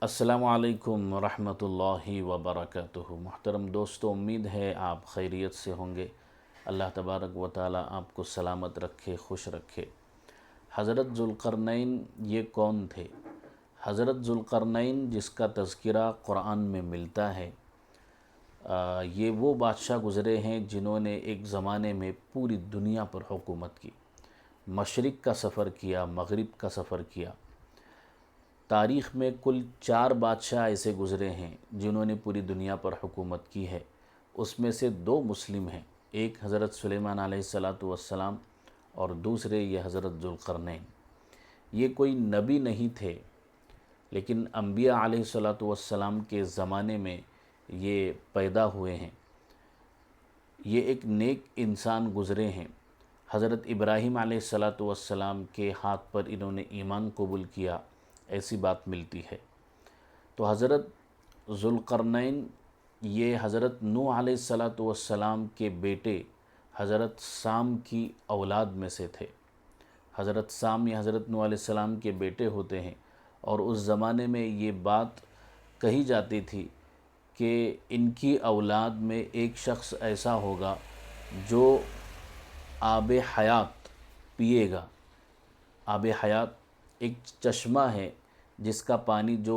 अस्सलामु अलैकुम रहमतुल्लाहि व बरकातुहू। मुहतरम दोस्तों, उम्मीद है आप खैरियत से होंगे। अल्लाह तबारक व ताला आपको सलामत रखे, खुश रखे। हज़रत ज़ुल्क़रनैन ये कौन थे? हज़रत ज़ुल्क़रनैन जिसका तज़किरा क़ुरान में मिलता है, ये वो बादशाह गुज़रे हैं जिन्होंने एक ज़माने में पूरी दुनिया पर हुकूमत की, मशरिक़ का सफ़र किया, मग़रिब का सफ़र किया। तारीख़ में कुल 4 बादशाह ऐसे गुज़रे हैं जिन्होंने पूरी दुनिया पर हुकूमत की है। उसमें से 2 मुस्लिम हैं, एक हज़रत सुलेमान अलैहिस्सलातु वस्सलाम और दूसरे ये हज़रत ज़ुल्क़रनैन। ये कोई नबी नहीं थे, लेकिन अंबिया अलैहिस्सलातु वस्सलाम के ज़माने में ये पैदा हुए हैं। ये एक नेक इंसान गुज़रे हैं। हज़रत इब्राहीम अलैहिस्सलातु वस्सलाम के हाथ पर इन्होंने ईमान कबूल किया, ऐसी बात मिलती है। तो हज़रत ज़ुल्क़रनैन ये हज़रत नूह अलैहिस्सलातु वस्सलाम के बेटे हज़रत साम की औलाद में से थे। हज़रत साम ये हज़रत नूह अलैहिस्सलाम के बेटे होते हैं, और उस ज़माने में ये बात कही जाती थी कि इनकी औलाद में एक शख्स ऐसा होगा जो आब हयात पिएगा। आब हयात एक चश्मा है जिसका पानी जो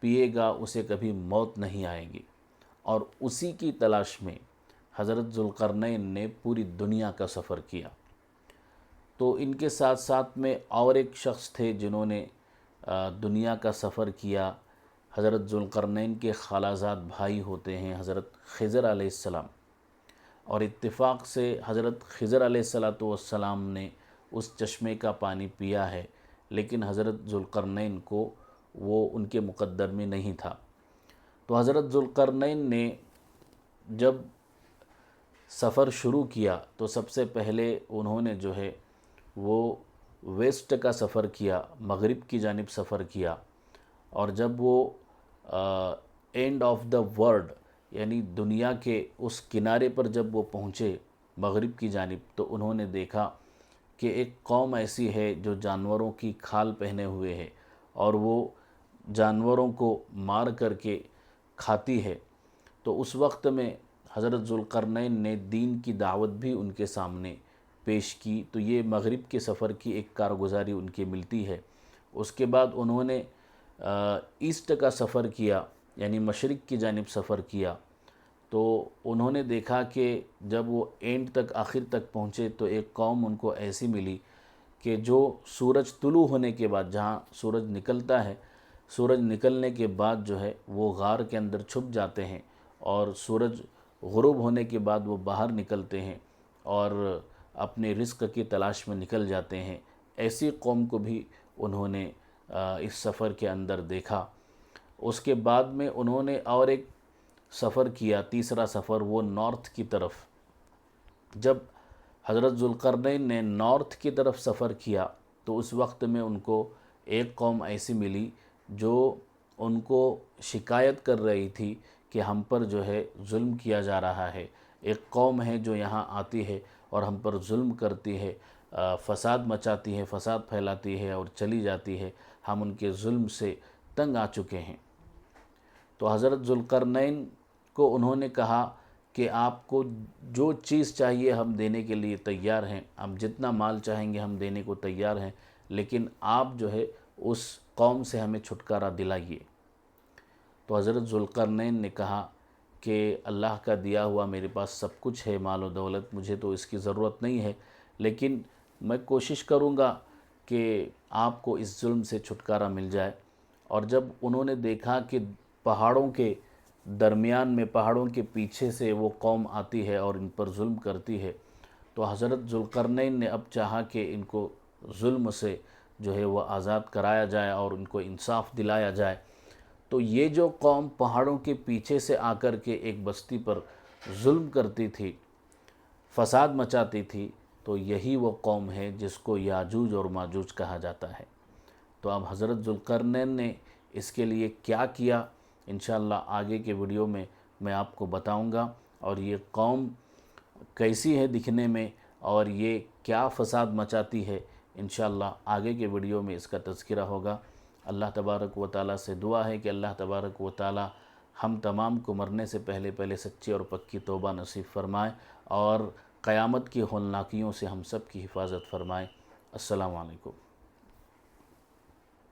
पिएगा उसे कभी मौत नहीं आएगी, और उसी की तलाश में हज़रत ज़ुल्क़रनैन ने पूरी दुनिया का सफ़र किया। तो इनके साथ साथ में और एक शख्स थे जिन्होंने दुनिया का सफ़र किया। हज़रत ज़ुल्क़रनैन के खालाजाद भाई होते हैं हज़रत ख़िज़र अलैहिस्सलाम, और इत्तिफ़ाक़ से हज़रत ख़िज़र अलैहिस्सलातु वस्सलाम ने उस चश्मे का पानी पिया है, लेकिन हज़रत ज़ुल्क़रनैन को वो उनके मुक़द्दर में नहीं था। तो हज़रत ज़ुल्क़रनैन ने जब सफ़र शुरू किया तो सबसे पहले उन्होंने जो है वो वेस्ट का सफ़र किया, मग़रिब की जानिब सफ़र किया। और जब वो एंड ऑफ द वर्ल्ड यानी दुनिया के उस किनारे पर जब वो पहुँचे मग़रिब की जानिब, तो उन्होंने देखा कि एक कौम ऐसी है जो जानवरों की खाल पहने हुए है और वो जानवरों को मार करके खाती है। तो उस वक्त में हज़रत ज़ुल्क़रनैन ने दीन की दावत भी उनके सामने पेश की। तो ये मग़रिब के सफ़र की एक कारगुज़ारी उनकी मिलती है। उसके बाद उन्होंने ईस्ट का सफ़र किया, यानी मशरिक़ की जानिब सफ़र किया। तो उन्होंने देखा कि जब वो एंड तक, आखिर तक पहुँचे, तो एक कौम उनको ऐसी मिली कि जो सूरज तुलू होने के बाद, जहाँ सूरज निकलता है, सूरज निकलने के बाद जो है वो गार के अंदर छुप जाते हैं, और सूरज गुरूब होने के बाद वो बाहर निकलते हैं और अपने रिज़्क़ की तलाश में निकल जाते हैं। ऐसी कौम को भी उन्होंने इस सफ़र के अंदर देखा। उसके बाद में उन्होंने और एक सफ़र किया, तीसरा सफ़र, वो नॉर्थ की तरफ। जब हज़रत ज़ुल्क़रनैन ने नॉर्थ की तरफ सफ़र किया तो उस वक्त में उनको एक कौम ऐसी मिली जो उनको शिकायत कर रही थी कि हम पर जो है जुल्म किया जा रहा है। एक कौम है जो यहाँ आती है और हम पर जुल्म करती है, फ़साद मचाती है, फ़साद फैलाती है और चली जाती है। हम उनके जुल्म से तंग आ चुके हैं। तो हज़रत ज़ुल्क़रनैन को उन्होंने कहा कि आपको जो चीज़ चाहिए हम देने के लिए तैयार हैं, हम जितना माल चाहेंगे हम देने को तैयार हैं, लेकिन आप जो है उस कौम से हमें छुटकारा दिलाइए। तो हज़रत ज़ुल्क़रनैन ने कहा कि अल्लाह का दिया हुआ मेरे पास सब कुछ है, माल और दौलत, मुझे तो इसकी ज़रूरत नहीं है, लेकिन मैं कोशिश करूँगा कि आपको इस जुल्म से छुटकारा मिल जाए। और जब उन्होंने देखा कि पहाड़ों के दरमियान में, पहाड़ों के पीछे से वो कौम आती है और इन पर जुल्म करती है, तो हज़रत ज़ुल्क़रनैन ने अब चाहा कि इनको जुल्म से जो है वो आज़ाद कराया जाए और उनको इंसाफ दिलाया जाए। तो ये जो कौम पहाड़ों के पीछे से आकर के एक बस्ती पर जुल्म करती थी, फ़साद मचाती थी, तो यही वो कौम है जिसको याजूज और माजूज कहा जाता है। तो अब हज़रत ज़ुल्क़रनैन ने इसके लिए क्या किया, इंशाअल्लाह आगे के वीडियो में मैं आपको बताऊंगा। और ये कौम कैसी है दिखने में और ये क्या फ़साद मचाती है, इंशाअल्लाह आगे के वीडियो में इसका तज़किरा होगा। اللہ تبارک و تعالیٰ سے دعا ہے کہ اللہ تبارک و تعالیٰ ہم تمام کو مرنے سے پہلے سچی اور پکی توبہ نصیب فرمائے اور قیامت کی ہولناکیوں سے ہم سب کی حفاظت فرمائے۔ السلام علیکم۔